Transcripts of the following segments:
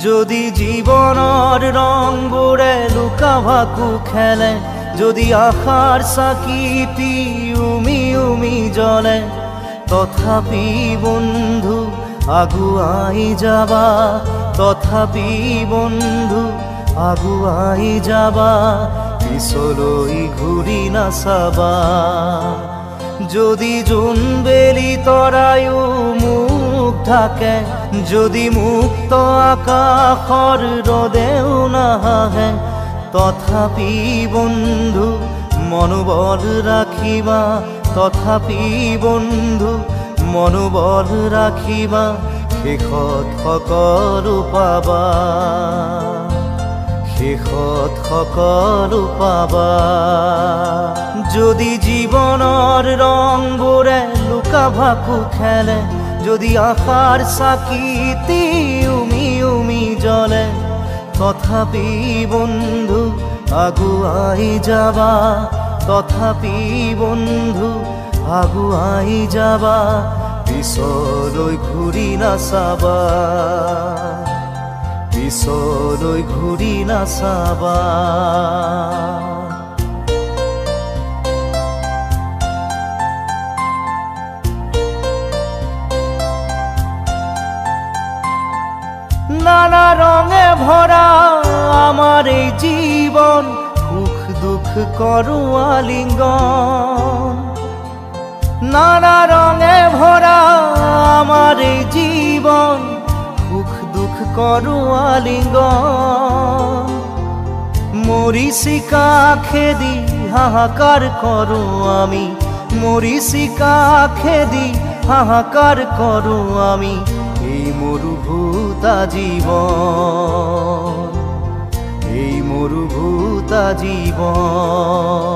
যদি জীবনৰ ৰংবোৰে লুকা ভাকু খেলে, যদি আশাৰ চাকিটি উমি উমি জ্বলে, তথাপি বন্ধু আগুৱাই যাবা, তথাপি বন্ধু আগুৱাই যাবা, পিছলৈ ঘূৰি নাচাবা। যদি জোনবেলি তৰায়ো মুখ ঢাকে, যদি মুক্ত আকাশৰ ৰদেও নাহে, তথাপি বন্ধু মনোবল ৰাখিবা, তথাপি বন্ধু মনোবল ৰাখিবা, শেষত সকলো পাবা, শেষত সকলো পাবা। যদি জীৱনৰ ৰংবোৰে লুকা ভাকু খেলে, যদি আশাৰ চাকিটি উমি উমি জ্বলে, তথাপি বন্ধু আগুৱাই যাবা, তথাপি বন্ধু আগুৱাই যাবা, পিছলৈ ঘূৰি নাচাবা, পিছলৈ ঘূৰি নাচাবা। নানা রঙে ভরা আমার এই জীবন, সুখ দুঃখ করো আলিঙ্গন। নানা রঙে ভরা আমার এই জীবন, সুখ দুঃখ করো আলিঙ্গন। মরিচিকা খেদি হাহাকার করো আমি, মরিচিকা খেদি হাহাকার করো আমি, এই মরুভূতা জীবন, এই মরুভূতা জীবন।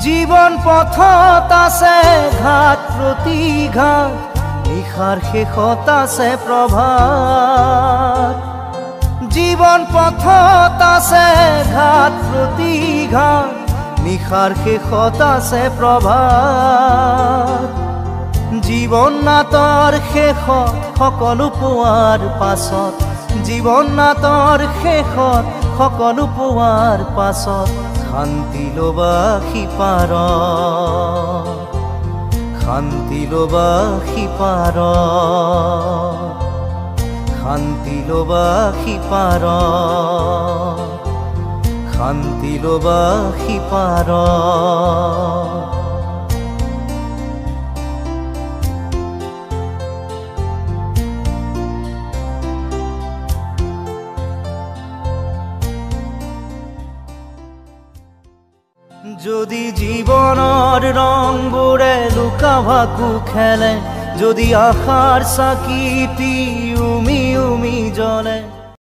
জীবন পথত আছে ঘাট প্ৰতিঘাত, নিশাৰ শেষত আছে প্ৰভাত। জীবন পথত আছে ঘাট প্ৰতিঘাত, নিশাৰ শেষত আছে প্ৰভাত। জীৱন নাটৰ শেষত সকলো পোৱাৰ পাছত, জীৱন নাটৰ শেষত সকলো পোৱাৰ পাছত, শান্তি লবা সিপাৰত, শান্তি লবা সিপাৰত, শান্তি লবা সিপাৰত, শান্তি লবা সিপাৰত। যদি জীবনৰ ৰংবোৰে লুকা ভাকু খেলে, যদি আশাৰ চাকিটি উমি উমি জ্বলে,